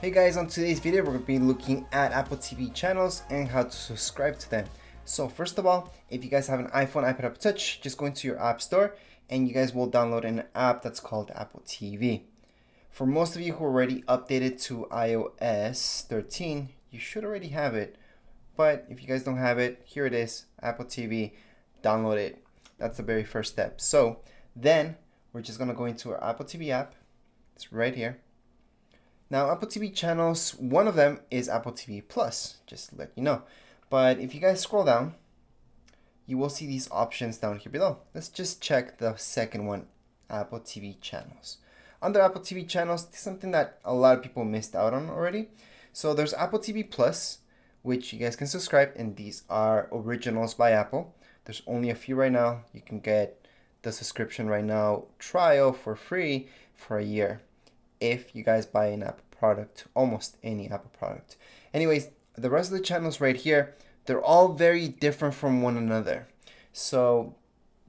Hey guys, on today's video we're going to be looking at Apple TV channels and how to subscribe to them. So first of all, if you guys have an iPhone, iPad, Apple Touch, just go into your app store and you guys will download an app that's called Apple TV. For most of you who are already updated to iOS 13, you should already have it. But if you guys don't have it, here it is, Apple TV, download it. That's the very first step. So then we're just going to go into our Apple TV app. It's right here. Now, Apple TV channels, one of them is Apple TV Plus, just to let you know. But if you guys scroll down, you will see these options down here below. Let's just check the second one, Apple TV channels. Under Apple TV channels, something that a lot of people missed out on already. So there's Apple TV Plus, which you guys can subscribe, and these are originals by Apple. There's only a few right now. You can get the subscription right now, trial for free for a year. If you guys buy an Apple product, almost any Apple product. Anyways, the rest of the channels right here, they're all very different from one another. So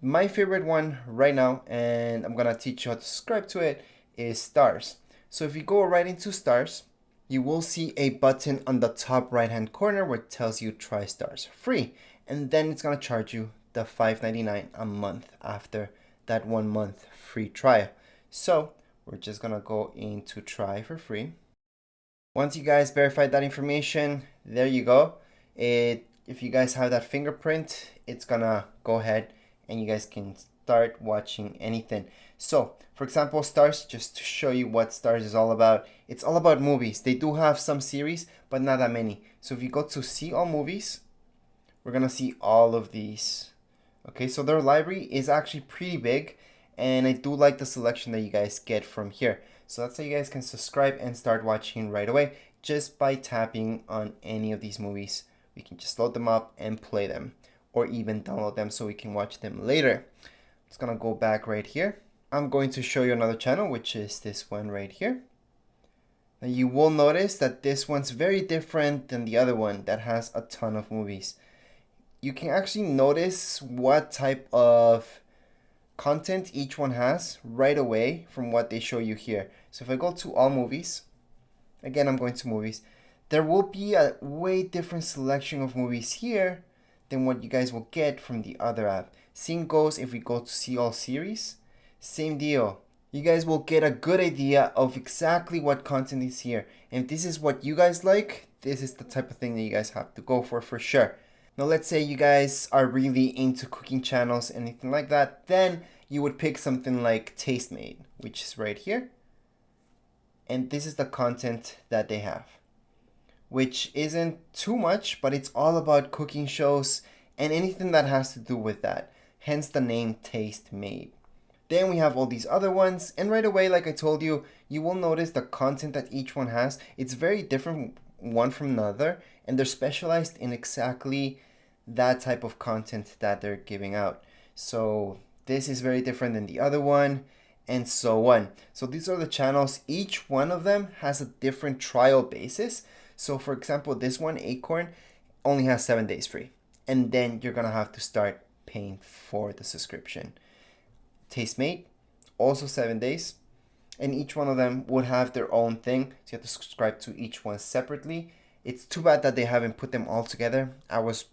my favorite one right now, and I'm gonna teach you how to subscribe to it, is Stars. So if you go right into Stars, you will see a button on the top right hand corner where it tells you try Stars free, and then it's gonna charge you the $5.99 a month after that 1 month free trial. So we're just gonna go into try for free. Once you guys verify that information, there you go. If you guys have that fingerprint, it's gonna go ahead and you guys can start watching anything. So for example, Stars, just to show you what Stars is all about, it's all about movies. They do have some series, but not that many. So if you go to see all movies, we're gonna see all of these. Okay, so their library is actually pretty big, and I do like the selection that you guys get from here. So that's how you guys can subscribe and start watching right away just by tapping on any of these movies. We can just load them up and play them, or even download them so we can watch them later. It's gonna go back right here. I'm going to show you another channel, which is this one right here. Now you will notice that this one's very different than the other one that has a ton of movies. You can actually notice what type of content each one has right away from what they show you here. So if I go to all movies, again I'm going to movies, there will be a way different selection of movies here than what you guys will get from the other app. Same goes if we go to see all series, same deal. You guys will get a good idea of exactly what content is here. And if this is what you guys like, this is the type of thing that you guys have to go for sure. Now let's say you guys are really into cooking channels, anything like that, then you would pick something like Tastemade, which is right here. And this is the content that they have, which isn't too much, but it's all about cooking shows and anything that has to do with that. Hence the name Tastemade. Then we have all these other ones, and right away, like I told you, you will notice the content that each one has. It's very different one from another, and they're specialized in exactly that type of content that they're giving out. So this is very different than the other one, and so on. So these are the channels. Each one of them has a different trial basis. So for example, this one, Acorn, only has 7 days free, and then you're gonna have to start paying for the subscription. Tastemade, also 7 days, and each one of them would have their own thing, so you have to subscribe to each one separately. It's too bad that they haven't put them all together. I was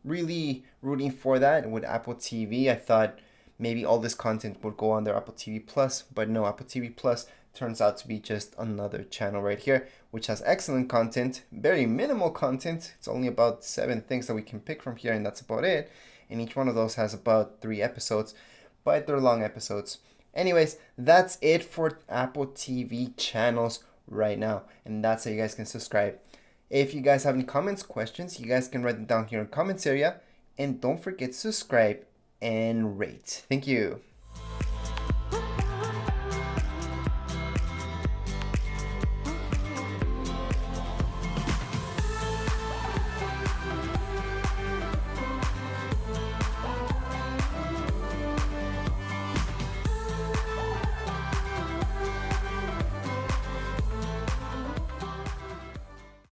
really rooting for that with Apple TV. I thought maybe all this content would go on their Apple TV Plus, but no, Apple TV Plus turns out to be just another channel right here, which has excellent content, very minimal content. It's only about 7 things that we can pick from here, and that's about it. And each one of those has about 3 episodes, but they're long episodes. Anyways, that's it for Apple TV channels right now, and that's how you guys can subscribe. If you guys have any comments, questions, you guys can write them down here in the comments area, and don't forget to subscribe and rate. Thank you.